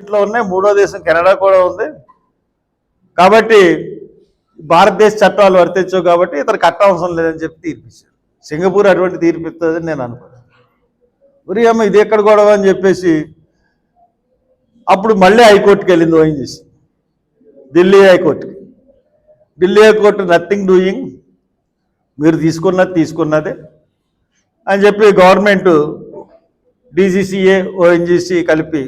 ఇంట్లో ఉన్నాయి, మూడో దేశం కెనడా కూడా ఉంది. కాబట్టి భారతదేశ చట్టాలు వర్తించవు కాబట్టి ఇతను కట్టవసరం లేదని చెప్పి తీర్పిచ్చారు. సింగపూర్ అటువంటి తీర్పు ఇస్తుందని నేను అనుకున్నాను. ఉరి అమ్మ ఇది ఎక్కడ గొడవ అని చెప్పేసి అప్పుడు మళ్ళీ హైకోర్టుకి వెళ్ళింది ఓఎన్జీసీ, ఢిల్లీ హైకోర్టుకి. ఢిల్లీ హైకోర్టు నథింగ్ డూయింగ్, మీరు తీసుకున్నదే అని చెప్పి గవర్నమెంట్ డీజీసీఏ ఓఎన్జీసీ కలిపి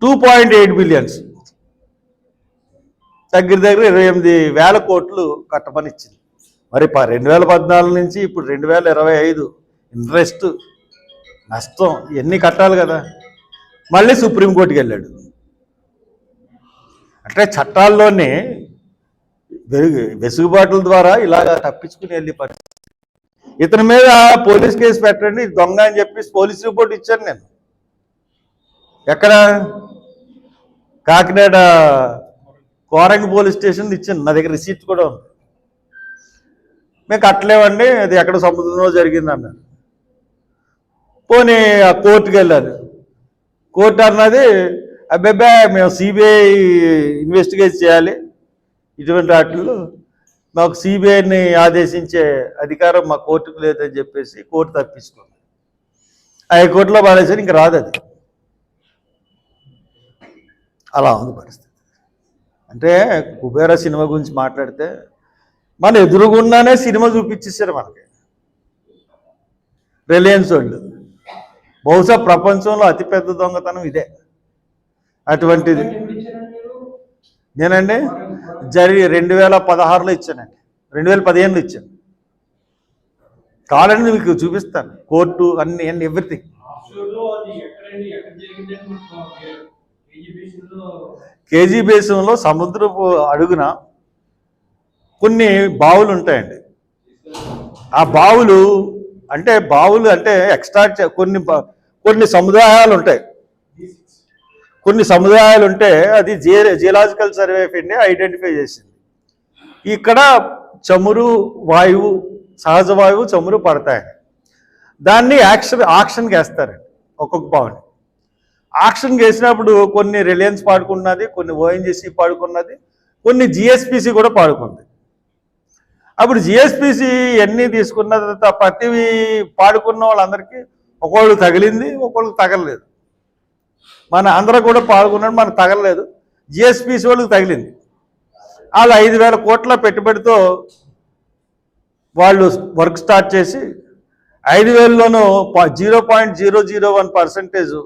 2.8 బిలియన్స్ దగ్గర 28,000 కోట్లు కట్టమని ఇచ్చింది. మరి 2014 నుంచి ఇప్పుడు 2025 ఇంట్రెస్ట్ నష్టం ఇవన్నీ కట్టాలి కదా. మళ్ళీ సుప్రీంకోర్టుకి వెళ్ళాడు. అంటే చట్టాల్లోనే వెసులుబాటుల ద్వారా ఇలాగా తప్పించుకుని వెళ్ళి పరిస్థితి. ఇతని మీద పోలీస్ కేసు పెట్టండి, దొంగ అని చెప్పి పోలీస్ రిపోర్ట్ ఇచ్చాను నేను. ఎక్కడ? కాకినాడ కోరంగి పోలీస్ స్టేషన్ ఇచ్చాను, నా దగ్గర రిసీట్ కూడా ఉంది. మేము కట్టలేమండి, అది ఎక్కడ సముద్రంలో జరిగింది అన్నారు. పోనీ ఆ కోర్టుకి వెళ్ళాను. కోర్టు అన్నది అబ్బాయి మేము సిబిఐ ఇన్వెస్టిగేట్ చేయాలి, ఇటువంటి వాటిల్లో మాకు సిబిఐని ఆదేశించే అధికారం మా కోర్టుకు లేదని చెప్పేసి కోర్టు తప్పించుకుంది. హైకోర్టులో పడేసరి ఇంక రాదు అది. అలా ఉంది పరిస్థితి. అంటే కుబేర సినిమా గురించి మాట్లాడితే మన ఎదురుగుండానే సినిమా చూపించేశారు మనకి రిలయన్స్ వాళ్ళు. బహుశా ప్రపంచంలో అతిపెద్ద దొంగతనం ఇదే. అటువంటిది నేనండి 2016లో ఇచ్చానండి, 2015లో ఇచ్చాను. కావాలండి మీకు చూపిస్తాను, కోర్టు అన్ని ఎవ్రీథింగ్. కేజీ బేసిన్లో సముద్రపు అడుగున కొన్ని బావులు ఉంటాయండి. ఆ బావులు అంటే ఎక్స్ట్రాక్ట్ కొన్ని సముదాయాలు ఉంటాయి. కొన్ని సముదాయాలు ఉంటే అది geological survey of India identify చేసింది. ఇక్కడ చమురు వాయువు, సహజ వాయువు చమురు పడతాయి. దాన్ని ఆక్షన్కి వేస్తారండి. ఒక్కొక్క బావుని ఆక్షన్కి వేసినప్పుడు కొన్ని రిలయన్స్ పాడుకున్నది, కొన్ని ఓఎన్జీసీ పాడుకున్నది, కొన్ని జిఎస్పిసి కూడా పాడుకుంది. అప్పుడు జిఎస్పిసి ఎన్ని తీసుకున్న తర్వాత ప్రతి పాడుకున్న వాళ్ళందరికీ ఒకళ్ళు తగిలింది, ఒకళ్ళు తగలలేదు. మన అందరూ కూడా పాల్గొన్నాడు, మనకు తగలలేదు. జిఎస్పిసి వాళ్ళకి తగిలింది. వాళ్ళు 5,000 కోట్ల పెట్టుబడితో వాళ్ళు వర్క్ స్టార్ట్ చేసి 5,000లోనూ 0.001%